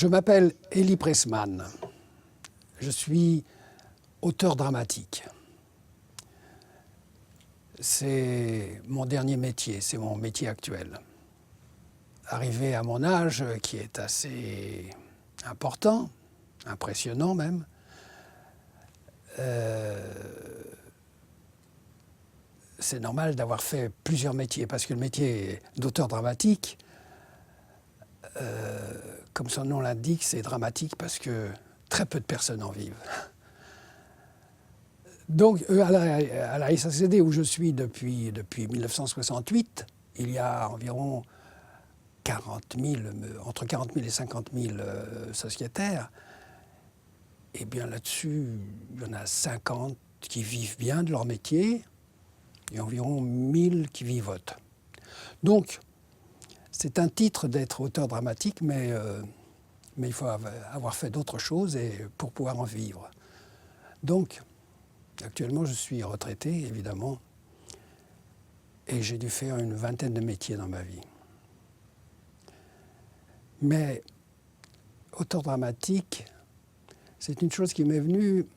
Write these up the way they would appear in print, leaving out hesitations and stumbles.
Je m'appelle Elie Pressman. Je suis auteur dramatique. C'est mon dernier métier, c'est mon métier actuel. Arrivé à mon âge, qui est assez important, impressionnant même, c'est normal d'avoir fait plusieurs métiers, parce que le métier d'auteur dramatique, comme son nom l'indique, c'est dramatique parce que très peu de personnes en vivent. Donc, à la SACD, où je suis depuis 1968, il y a environ 40 000, entre 40 000 et 50 000 sociétaires. Et bien là-dessus, il y en a 50 qui vivent bien de leur métier et environ 1000 qui vivotent. Donc, c'est un titre d'être auteur dramatique, mais il faut avoir fait d'autres choses pour pouvoir en vivre. Donc, actuellement, je suis retraité, évidemment, et j'ai dû faire une vingtaine de métiers dans ma vie. Mais auteur dramatique, c'est une chose qui m'est venue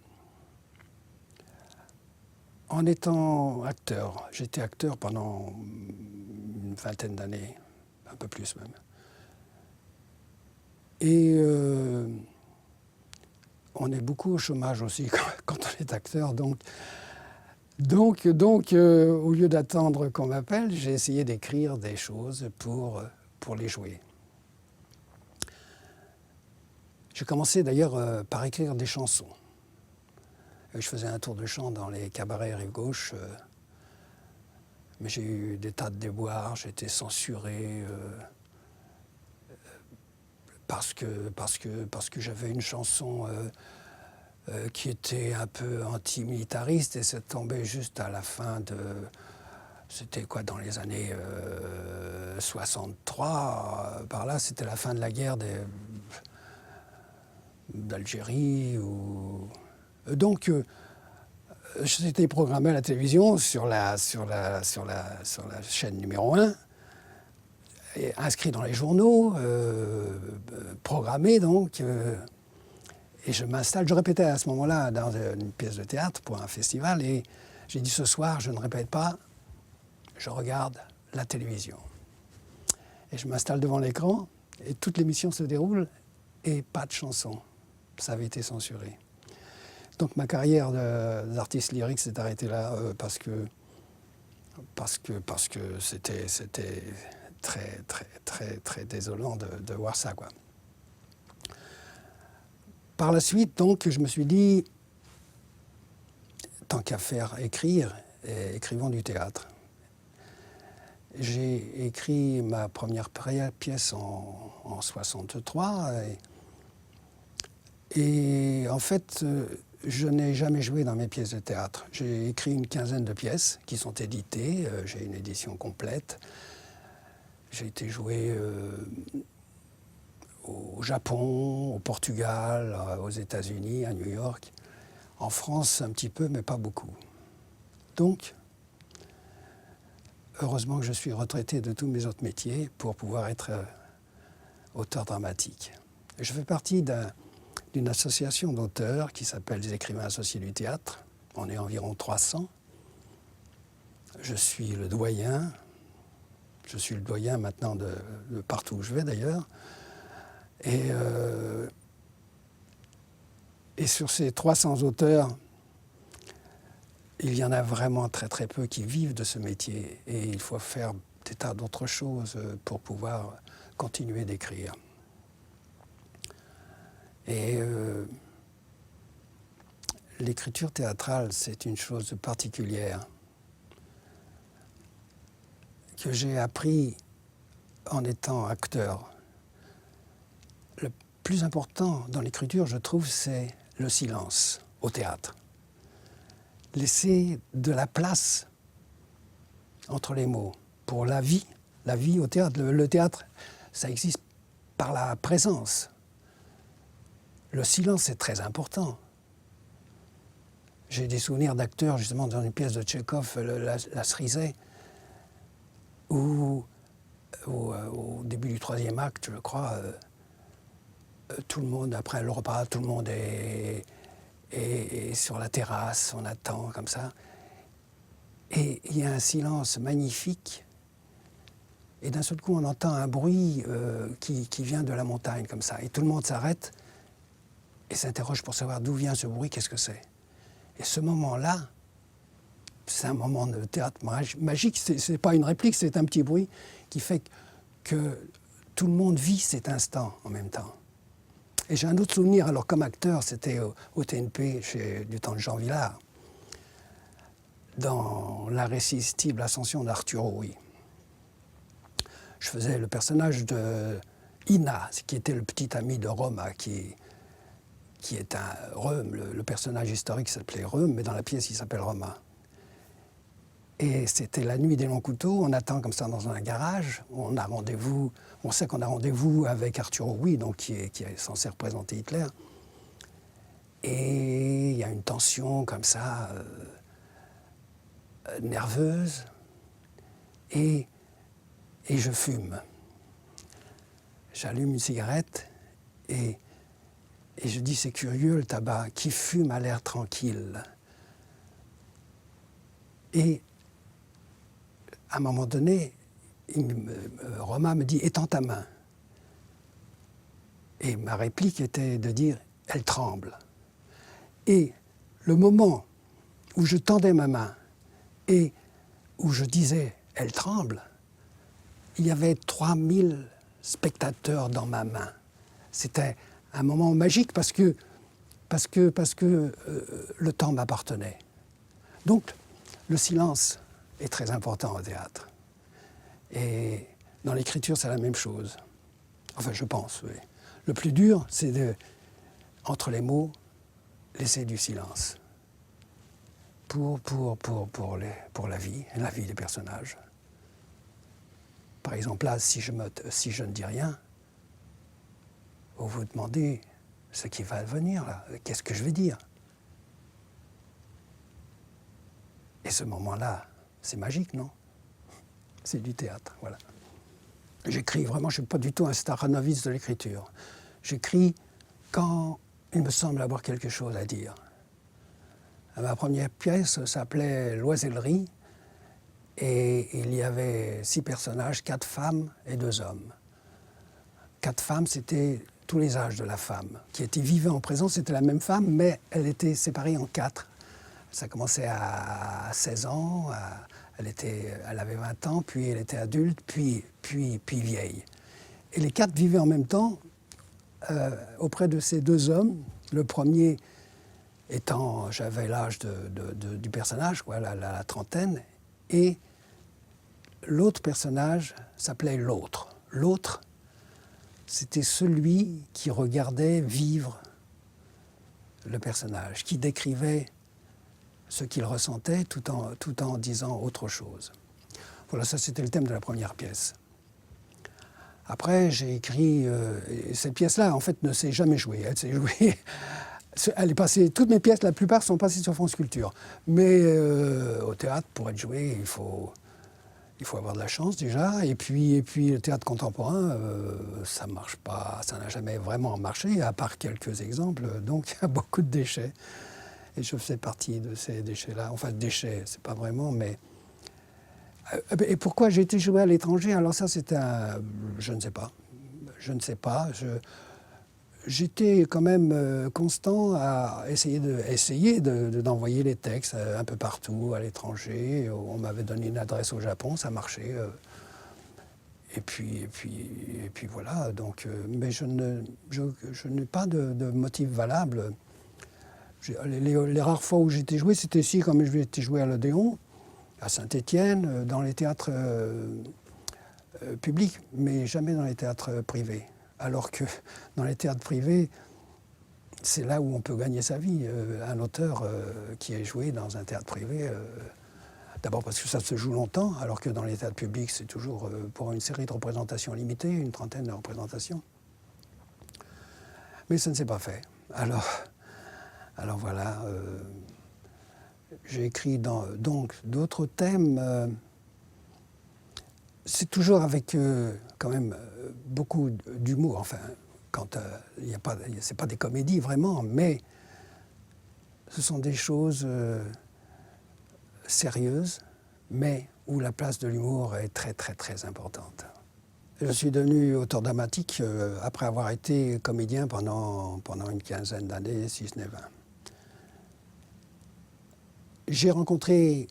en étant acteur. J'étais acteur pendant une vingtaine d'années, un peu plus même. Et on est beaucoup au chômage aussi quand on est acteur. Donc, au lieu d'attendre qu'on m'appelle, j'ai essayé d'écrire des choses pour les jouer. J'ai commencé d'ailleurs par écrire des chansons. Je faisais un tour de chant dans les cabarets rive gauche, mais j'ai eu des tas de déboires, j'ai été censuré parce que j'avais une chanson qui était un peu antimilitariste et c'est tombé juste à la fin de... C'était quoi, dans les années 63, par là, c'était la fin de la guerre d'Algérie. Donc, j'étais programmé à la télévision sur la chaîne numéro 1, et inscrit dans les journaux, programmé donc. Et je m'installe, je répétais à ce moment-là dans une pièce de théâtre pour un festival, et j'ai dit ce soir, je ne répète pas, je regarde la télévision. Et je m'installe devant l'écran, et toute l'émission se déroule, et pas de chanson. Ça avait été censuré. Donc ma carrière d'artiste lyrique s'est arrêtée là parce que c'était très désolant de voir ça, quoi. Par la suite, donc, je me suis dit, tant qu'à faire écrire, écrivons du théâtre. J'ai écrit ma première pièce en 63 et en fait, je n'ai jamais joué dans mes pièces de théâtre. J'ai écrit une quinzaine de pièces qui sont éditées, j'ai une édition complète. J'ai été joué au Japon, au Portugal, aux États-Unis, à New York. En France, un petit peu, mais pas beaucoup. Donc, heureusement que je suis retraité de tous mes autres métiers pour pouvoir être auteur dramatique. Je fais partie d'une association d'auteurs qui s'appelle les Écrivains Associés du Théâtre. On est environ 300. Je suis le doyen. Je suis le doyen maintenant de partout où je vais d'ailleurs. Et sur ces 300 auteurs, il y en a vraiment très peu qui vivent de ce métier. Et il faut faire des tas d'autres choses pour pouvoir continuer d'écrire. Et l'écriture théâtrale, c'est une chose particulière que j'ai appris en étant acteur. Le plus important dans l'écriture, je trouve, c'est le silence au théâtre. Laisser de la place entre les mots pour la vie au théâtre. Le théâtre, ça existe par la présence. Le silence est très important. J'ai des souvenirs d'acteurs, justement, dans une pièce de Tchekhov, la Cerisay, où au début du troisième acte, je crois, tout le monde, après le repas, tout le monde est sur la terrasse, on attend comme ça. Et il y a un silence magnifique. Et d'un seul coup, on entend un bruit qui vient de la montagne, comme ça. Et tout le monde s'arrête et s'interroge pour savoir d'où vient ce bruit, qu'est-ce que c'est. Et ce moment-là, c'est un moment de théâtre magique. Ce n'est pas une réplique, c'est un petit bruit qui fait que tout le monde vit cet instant en même temps. Et j'ai un autre souvenir, alors comme acteur, c'était au TNP, du temps de Jean Vilar, dans l'irrésistible ascension d'Arturo Ui. Je faisais le personnage de Ina, qui était le petit ami de Roma, qui est un Rome. Le personnage historique s'appelait Rome, mais dans la pièce, il s'appelle Roma. Et c'était la nuit des longs couteaux, on attend comme ça dans un garage, on a rendez-vous, on sait qu'on a rendez-vous avec Arturo Ui, donc qui est censé représenter Hitler. Et il y a une tension comme ça, nerveuse, et je fume. J'allume une cigarette et je dis, c'est curieux le tabac, qui fume à l'air tranquille. Et à un moment donné, Roma me dit, étends ta main. Et ma réplique était de dire, elle tremble. Et le moment où je tendais ma main et où je disais, elle tremble, il y avait 3000 spectateurs dans ma main. C'était un moment magique parce que le temps m'appartenait. Donc, le silence est très important au théâtre. Et dans l'écriture, c'est la même chose. Enfin, je pense, oui. Le plus dur, c'est entre les mots, laisser du silence pour la vie des personnages. Par exemple, là, si je ne dis rien, vous vous demandez ce qui va venir, là. Qu'est-ce que je vais dire? Et ce moment-là, c'est magique, non? C'est du théâtre, voilà. J'écris vraiment, je ne suis pas du tout un staranovice de l'écriture. J'écris quand il me semble avoir quelque chose à dire. Ma première pièce s'appelait L'Oisellerie, et il y avait 6 personnages, 4 femmes et 2 hommes. 4 femmes, c'était tous les âges de la femme, qui vivaient en présence, c'était la même femme, mais elle était séparée en 4. Ça commençait à 16 ans, elle avait 20 ans, puis elle était adulte, puis vieille. Et les 4 vivaient en même temps auprès de ces 2 hommes. Le premier étant, j'avais l'âge du personnage, quoi, la trentaine, et l'autre personnage s'appelait l'autre. L'autre, c'était celui qui regardait vivre le personnage, qui décrivait ce qu'il ressentait tout en disant autre chose. Voilà, ça c'était le thème de la première pièce. Après, j'ai écrit... cette pièce-là, en fait, ne s'est jamais jouée. Elle s'est jouée... Elle est passée, toutes mes pièces, la plupart sont passées sur France Culture. Mais au théâtre, pour être joué, il faut avoir de la chance déjà. Et puis le théâtre contemporain, ça ne marche pas, ça n'a jamais vraiment marché, à part quelques exemples. Donc il y a beaucoup de déchets. Et je faisais partie de ces déchets-là. Enfin, déchets, c'est pas vraiment, mais... Et pourquoi j'ai été joué à l'étranger? Alors ça, c'était un... Je ne sais pas. Je ne sais pas. J'étais quand même constant à essayer d'envoyer les textes un peu partout, à l'étranger. On m'avait donné une adresse au Japon, ça marchait. Et puis voilà. Donc, mais je n'ai pas de motif valable. Les rares fois où j'étais joué, c'était ici, comme j'étais joué à l'Odéon, à Saint-Étienne, dans les théâtres publics, mais jamais dans les théâtres privés. Alors que dans les théâtres privés, c'est là où on peut gagner sa vie. Un auteur qui est joué dans un théâtre privé, d'abord parce que ça se joue longtemps, alors que dans les théâtres publics, c'est toujours pour une série de représentations limitées, une trentaine de représentations. Mais ça ne s'est pas fait. Alors voilà, j'ai écrit donc d'autres thèmes. C'est toujours avec quand même beaucoup d'humour. Enfin, quand c'est pas des comédies vraiment, mais ce sont des choses sérieuses, mais où la place de l'humour est très très très importante. Je suis devenu auteur dramatique après avoir été comédien pendant une quinzaine d'années, si ce n'est 20. J'ai rencontré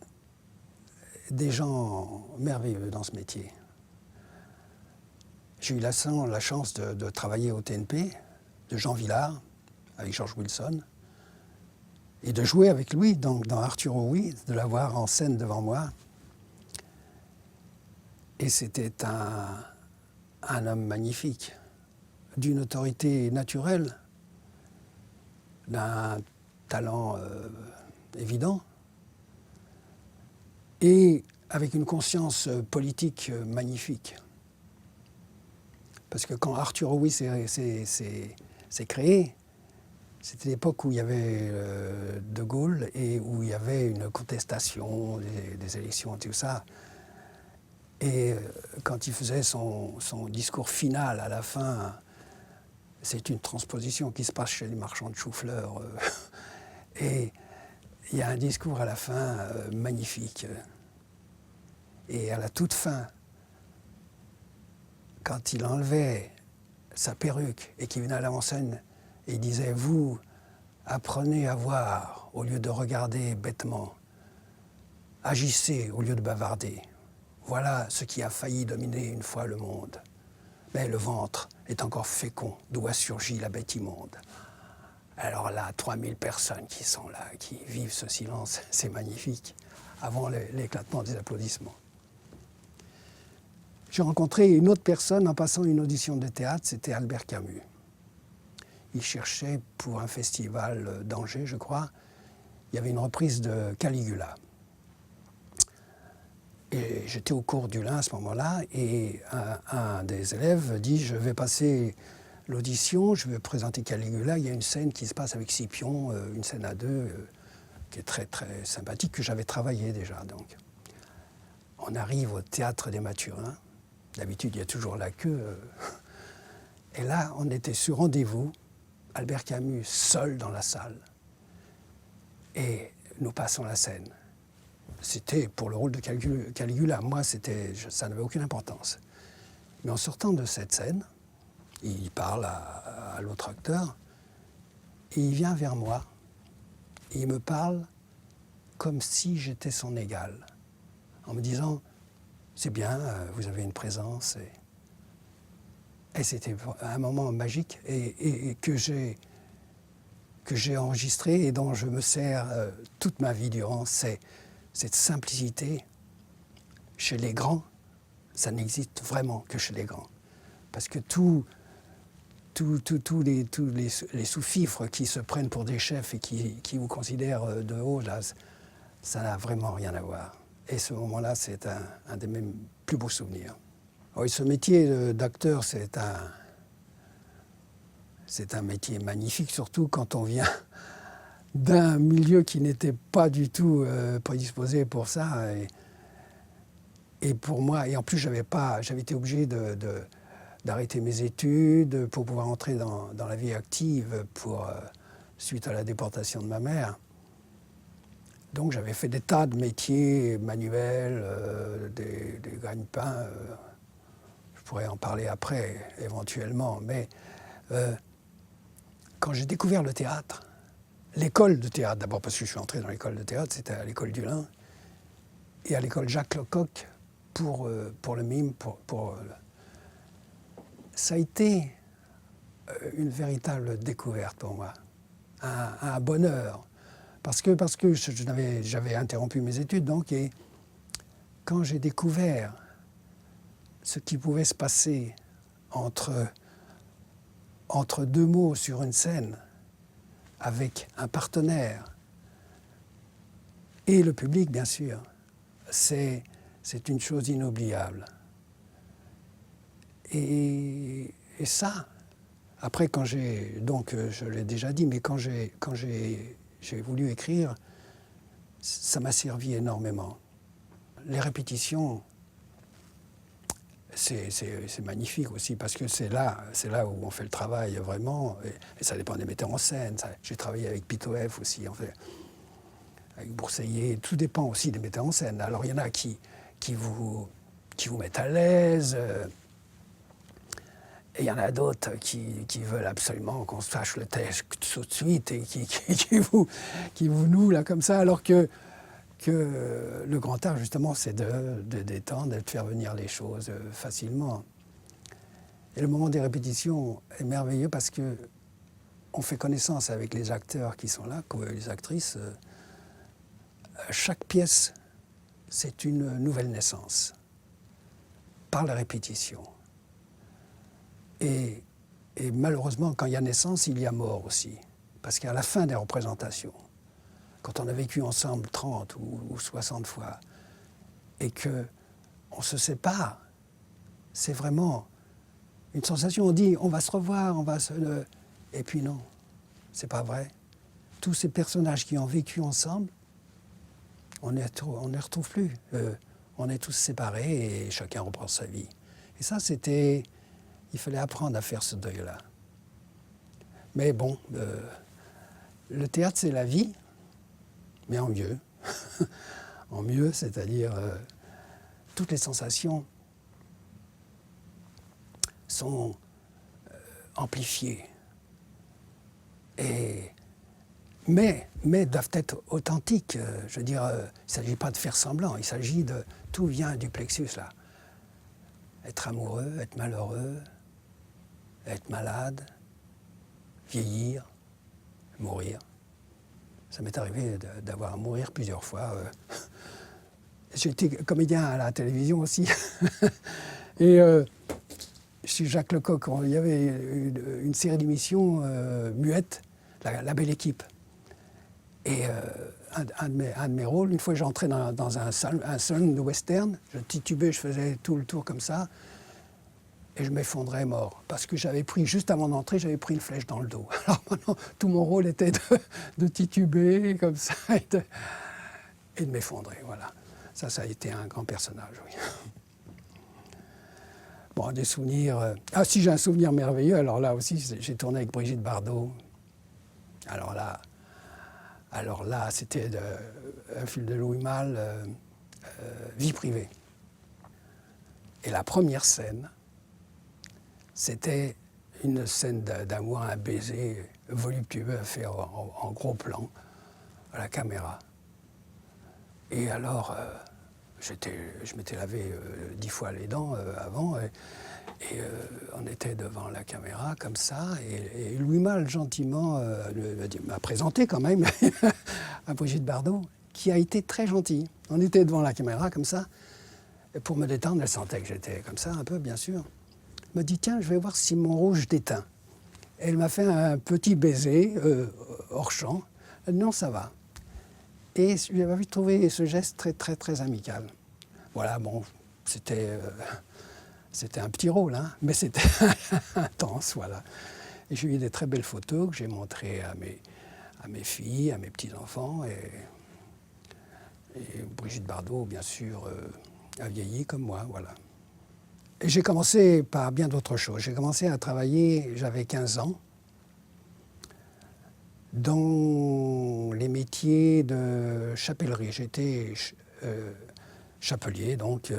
des gens merveilleux dans ce métier. J'ai eu la chance de travailler au TNP, de Jean Vilar, avec George Wilson, et de jouer avec lui dans Arthur Horry, de l'avoir en scène devant moi. Et c'était un homme magnifique, d'une autorité naturelle, d'un talent évident, et avec une conscience politique magnifique. Parce que quand Arthur Horry s'est créé, c'était l'époque où il y avait De Gaulle et où il y avait une contestation des élections et tout ça. Et quand il faisait son discours final à la fin, c'est une transposition qui se passe chez les marchands de choux-fleurs. Et il y a un discours à la fin magnifique. Et à la toute fin, quand il enlevait sa perruque et qu'il venait à l'avant-scène, et il disait « Vous, apprenez à voir au lieu de regarder bêtement. Agissez au lieu de bavarder. Voilà ce qui a failli dominer une fois le monde. Mais le ventre est encore fécond, d'où a surgi la bête immonde. » Alors là, 3000 personnes qui sont là, qui vivent ce silence, c'est magnifique, avant l'éclatement des applaudissements. J'ai rencontré une autre personne en passant une audition de théâtre, c'était Albert Camus. Il cherchait pour un festival d'Angers, je crois, il y avait une reprise de Caligula. Et j'étais au cours du Lin à ce moment-là, et un des élèves dit « Je vais passer l'audition, je vais présenter Caligula, il y a une scène qui se passe avec Scipion, une scène à deux, qui est très très sympathique, que j'avais travaillé déjà. » Donc, on arrive au Théâtre des Mathurins. D'habitude, il y a toujours la queue. Et là, on était sur rendez-vous, Albert Camus seul dans la salle. Et nous passons la scène. C'était pour le rôle de Caligula. Moi, ça n'avait aucune importance. Mais en sortant de cette scène, il parle à l'autre acteur, et il vient vers moi, et il me parle comme si j'étais son égal, en me disant « C'est bien, vous avez une présence. » Et c'était un moment magique et que j'ai enregistré et dont je me sers toute ma vie durant. C'est cette simplicité. Chez les grands, ça n'existe vraiment que chez les grands. Parce que tous les sous-fifres qui se prennent pour des chefs et qui vous considèrent de haut, là, ça n'a vraiment rien à voir. Et ce moment-là, c'est un de mes plus beaux souvenirs. Oui, ce métier d'acteur, c'est un métier magnifique, surtout quand on vient d'un milieu qui n'était pas du tout prédisposé pour ça. Et pour moi, et en plus, j'avais été obligé d'arrêter mes études pour pouvoir entrer dans la vie active suite à la déportation de ma mère. Donc j'avais fait des tas de métiers manuels, des gagne-pains. Je pourrais en parler après, éventuellement. Mais quand j'ai découvert le théâtre, l'école de théâtre, d'abord parce que je suis entré dans l'école de théâtre, c'était à l'école du Lin, et à l'école Jacques Lecoq pour le mime. Ça a été une véritable découverte pour moi, un bonheur. Parce que j'avais interrompu mes études, donc, et quand j'ai découvert ce qui pouvait se passer entre deux mots sur une scène, avec un partenaire et le public, bien sûr, c'est une chose inoubliable. Et ça, après, je l'ai déjà dit, mais quand j'ai voulu écrire, ça m'a servi énormément. Les répétitions, c'est magnifique aussi, parce que c'est là où on fait le travail vraiment, et ça dépend des metteurs en scène. J'ai travaillé avec Pitoef aussi, en fait, avec Bourseillet, tout dépend aussi des metteurs en scène. Alors il y en a qui vous mettent à l'aise, et il y en a d'autres qui veulent absolument qu'on sache le texte tout de suite, et qui vous nouent là comme ça, alors que le grand art, justement, c'est de détendre, de faire venir les choses facilement. Et le moment des répétitions est merveilleux parce qu'on fait connaissance avec les acteurs qui sont là, les actrices. Chaque pièce, c'est une nouvelle naissance, par la répétition. Et malheureusement, quand il y a naissance, il y a mort aussi. Parce qu'à la fin des représentations, quand on a vécu ensemble 30 ou 60 fois, et qu'on se sépare, c'est vraiment une sensation. On dit, on va se revoir, et puis non, c'est pas vrai. Tous ces personnages qui ont vécu ensemble, on ne les retrouve plus. On est tous séparés et chacun reprend sa vie. Et ça, il fallait apprendre à faire ce deuil-là. Mais bon, le théâtre, c'est la vie, mais en mieux. En mieux, c'est-à-dire toutes les sensations sont amplifiées. Mais doivent être authentiques. Je veux dire, il ne s'agit pas de faire semblant, il s'agit de... Tout vient du plexus, là. Être amoureux, être malheureux, être malade, vieillir, mourir. Ça m'est arrivé d'avoir à mourir plusieurs fois. J'ai été comédien à la télévision aussi. Et chez Jacques Lecoq, il y avait une série d'émissions muettes, la Belle Équipe. Et un de mes rôles, une fois j'entrais dans un salon de western, je titubais, je faisais tout le tour comme ça, et je m'effondrais mort. Parce que j'avais pris, juste avant d'entrer, j'avais pris une flèche dans le dos. Alors maintenant, tout mon rôle était de tituber comme ça et de m'effondrer, voilà. Ça a été un grand personnage, oui. Bon, des souvenirs... Ah si, j'ai un souvenir merveilleux, alors là aussi, j'ai tourné avec Brigitte Bardot. Alors là, c'était un film de Louis Malle, Vie privée. Et la première scène, c'était une scène d'amour, un baiser voluptueux à faire en gros plan, à la caméra. Et alors, je m'étais lavé 10 fois les dents avant, et on était devant la caméra comme ça, et Louis Malle gentiment m'a présenté quand même à Brigitte Bardot, qui a été très gentille. On était devant la caméra comme ça, et pour me détendre, elle sentait que j'étais comme ça un peu, bien sûr. Elle m'a dit, tiens, je vais voir si mon rouge déteint. Et elle m'a fait un petit baiser hors champ. Elle dit, non, ça va. Et j'avais trouvé ce geste très, très, très amical. Voilà, bon, c'était un petit rôle, hein, mais c'était intense, voilà. Et j'ai eu des très belles photos que j'ai montrées à mes filles, à mes petits-enfants. Et Brigitte Bardot, bien sûr, a vieilli comme moi, voilà. Et j'ai commencé par bien d'autres choses. J'ai commencé à travailler, j'avais 15 ans, dans les métiers de chapellerie. J'étais chapelier, donc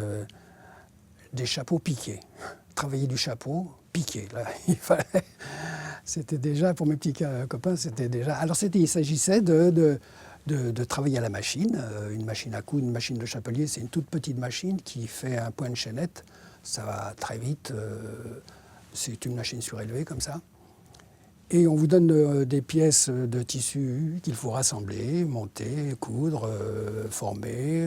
des chapeaux piqués. Travailler du chapeau, piqué. Là, il fallait. C'était déjà, pour mes petits copains, c'était déjà. Alors il s'agissait de travailler à la machine, une machine à coudre, une machine de chapelier, c'est une toute petite machine qui fait un point de chaînette. Ça va très vite, c'est une machine surélevée comme ça. Et on vous donne des pièces de tissu qu'il faut rassembler, monter, coudre, former.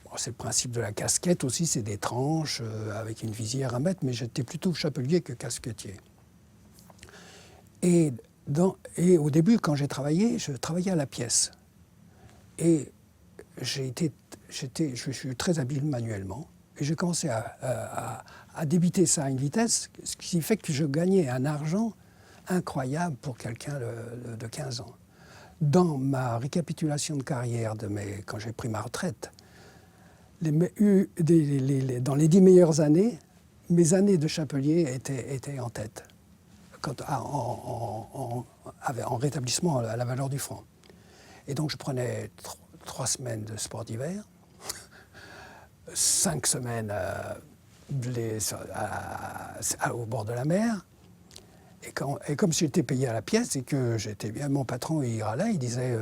Bon, c'est le principe de la casquette aussi, c'est des tranches avec une visière à mettre, mais j'étais plutôt chapelier que casquettier. Et au début, quand j'ai travaillé, je travaillais à la pièce. Et je suis très habile manuellement. Et j'ai commencé à débiter ça à une vitesse, ce qui fait que je gagnais un argent incroyable pour quelqu'un de 15 ans. Dans ma récapitulation de carrière, quand j'ai pris ma retraite, Dans les 10 meilleures années, mes années de chapelier étaient en tête, en rétablissement à la valeur du franc. Et donc je prenais 3 semaines de sport d'hiver, 5 semaines au bord de la mer. Et comme j'étais payé à la pièce et que j'étais bien, mon patron il râlait, il disait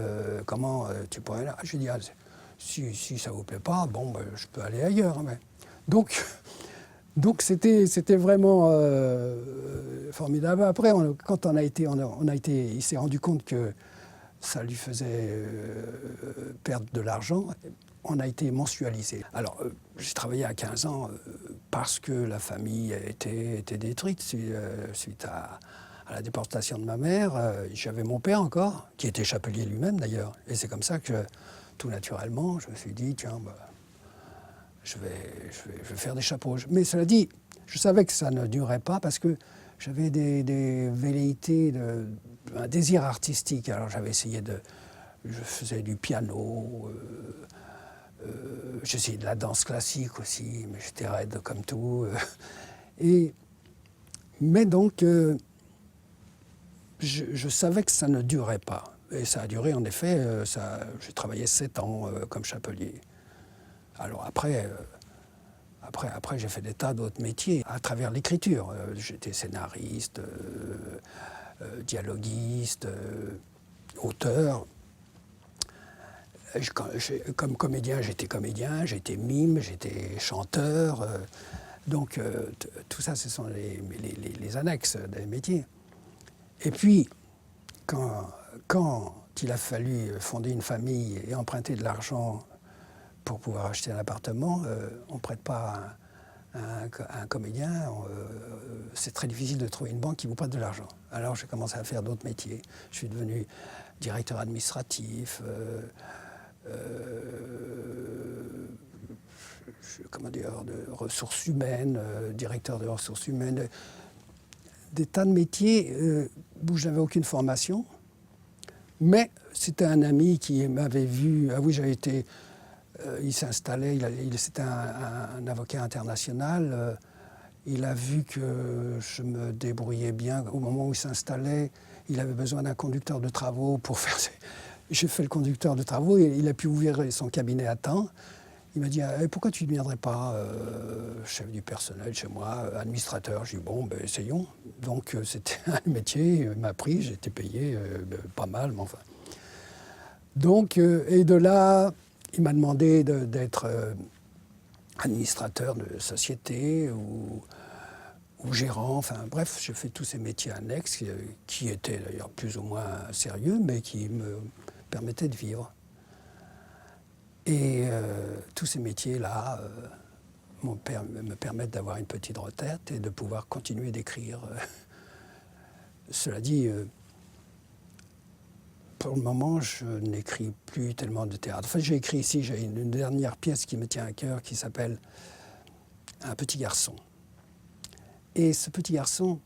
comment tu pourrais là. Je lui dis si ça vous plaît pas, bon je peux aller ailleurs. Mais... Donc c'était vraiment formidable. Après quand il s'est rendu compte que ça lui faisait perdre de l'argent. On a été mensualisé. Alors, j'ai travaillé à 15 ans parce que la famille était détruite suite à la déportation de ma mère. J'avais mon père encore, qui était chapelier lui-même d'ailleurs. Et c'est comme ça que, tout naturellement, je me suis dit, tiens, je vais faire des chapeaux. Mais cela dit, je savais que ça ne durerait pas parce que j'avais des velléités, un désir artistique. Alors, j'avais essayé je faisais du piano. J'essayais de la danse classique aussi, mais j'étais raide comme tout. Mais donc, je savais que ça ne durait pas. Et ça a duré, en effet, j'ai travaillé 7 ans comme chapelier. Alors après, j'ai fait des tas d'autres métiers à travers l'écriture. J'étais scénariste, dialoguiste, auteur. Comme comédien, j'étais mime, j'étais chanteur. Donc tout ça, ce sont les annexes des métiers. Et puis, quand il a fallu fonder une famille et emprunter de l'argent pour pouvoir acheter un appartement, on ne prête pas à un comédien. C'est très difficile de trouver une banque qui vous prête de l'argent. Alors j'ai commencé à faire d'autres métiers. Je suis devenu directeur administratif. De ressources humaines, directeur de ressources humaines, des tas de métiers où je n'avais aucune formation. Mais c'était un ami qui m'avait vu. Ah oui, j'avais été. Il s'est installé. C'était un avocat international. Il a vu que je me débrouillais bien. Au moment où il s'installait, il avait besoin d'un conducteur de travaux pour faire. J'ai fait le conducteur de travaux et il a pu ouvrir son cabinet à temps. Il m'a dit pourquoi tu ne viendrais pas chef du personnel chez moi, administrateur. J'ai dit bon, essayons. Donc c'était un métier, il m'a pris, j'ai été payé pas mal, mais enfin. Donc, et de là, il m'a demandé d'être administrateur de société ou gérant, enfin bref, j'ai fait tous ces métiers annexes qui étaient d'ailleurs plus ou moins sérieux, mais qui me permettaient de vivre. Et tous ces métiers-là me permettent d'avoir une petite retraite et de pouvoir continuer d'écrire. Cela dit, pour le moment, je n'écris plus tellement de théâtre. Enfin, j'ai écrit ici, j'ai une dernière pièce qui me tient à cœur qui s'appelle « Un petit garçon ». Et ce petit garçon,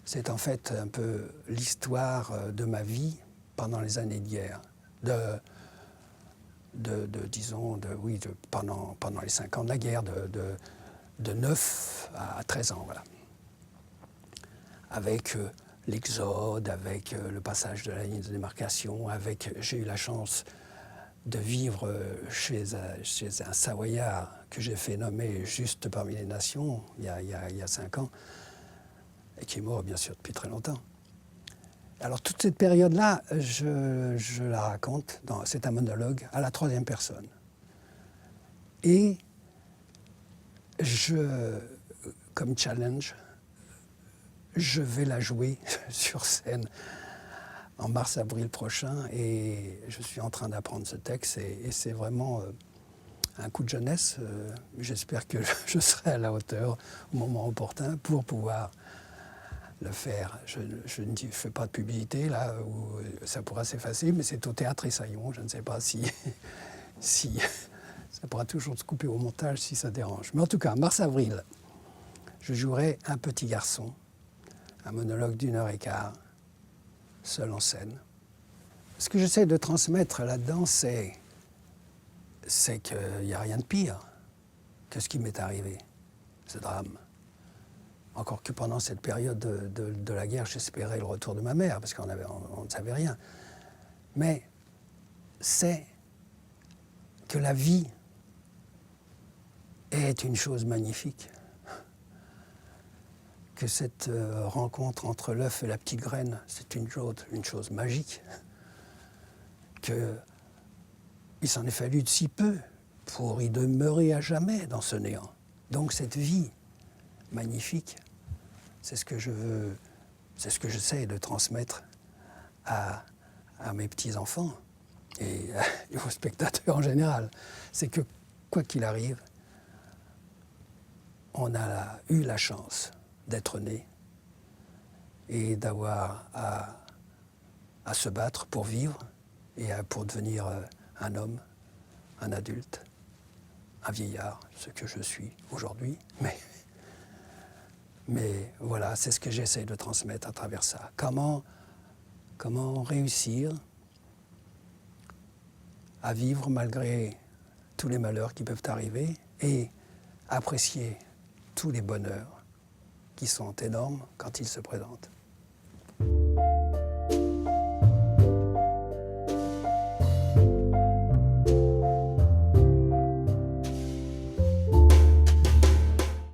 c'est en fait un peu l'histoire de ma vie pendant les années de guerre. Pendant les 5 ans de la guerre, de 9 à 13 ans, voilà. Avec l'exode, avec le passage de la ligne de démarcation, j'ai eu la chance de vivre chez un Savoyard que j'ai fait nommer juste parmi les nations, il y a 5 ans, et qui est mort bien sûr depuis très longtemps. Alors toute cette période-là, je la raconte, c'est un monologue à la 3e personne. Et comme challenge, je vais la jouer sur scène en mars-avril prochain et je suis en train d'apprendre ce texte et c'est vraiment un coup de jeunesse. J'espère que je serai à la hauteur au moment opportun pour pouvoir le faire. Je ne fais pas de publicité là où ça pourra s'effacer, mais c'est au Théâtre Essaillon. Je ne sais pas si ça pourra toujours se couper au montage si ça dérange. Mais en tout cas, mars-avril, je jouerai un petit garçon, un monologue d'1h15, seul en scène. Ce que j'essaie de transmettre là-dedans, c'est c'est qu'il n'y a rien de pire que ce qui m'est arrivé, ce drame. Encore que pendant cette période de la guerre, j'espérais le retour de ma mère, parce qu'on ne savait rien. Mais c'est que la vie est une chose magnifique. Que cette rencontre entre l'œuf et la petite graine, c'est une chose magique. Qu'il s'en est fallu de si peu pour y demeurer à jamais dans ce néant. Donc cette vie magnifique, c'est ce que je veux, c'est ce que j'essaie de transmettre à mes petits-enfants et aux spectateurs en général. C'est que, quoi qu'il arrive, on a eu la chance d'être né et d'avoir à se battre pour vivre et pour devenir un homme, un adulte, un vieillard, ce que je suis aujourd'hui. Mais voilà, c'est ce que j'essaie de transmettre à travers ça. Comment réussir à vivre malgré tous les malheurs qui peuvent arriver et apprécier tous les bonheurs qui sont énormes quand ils se présentent.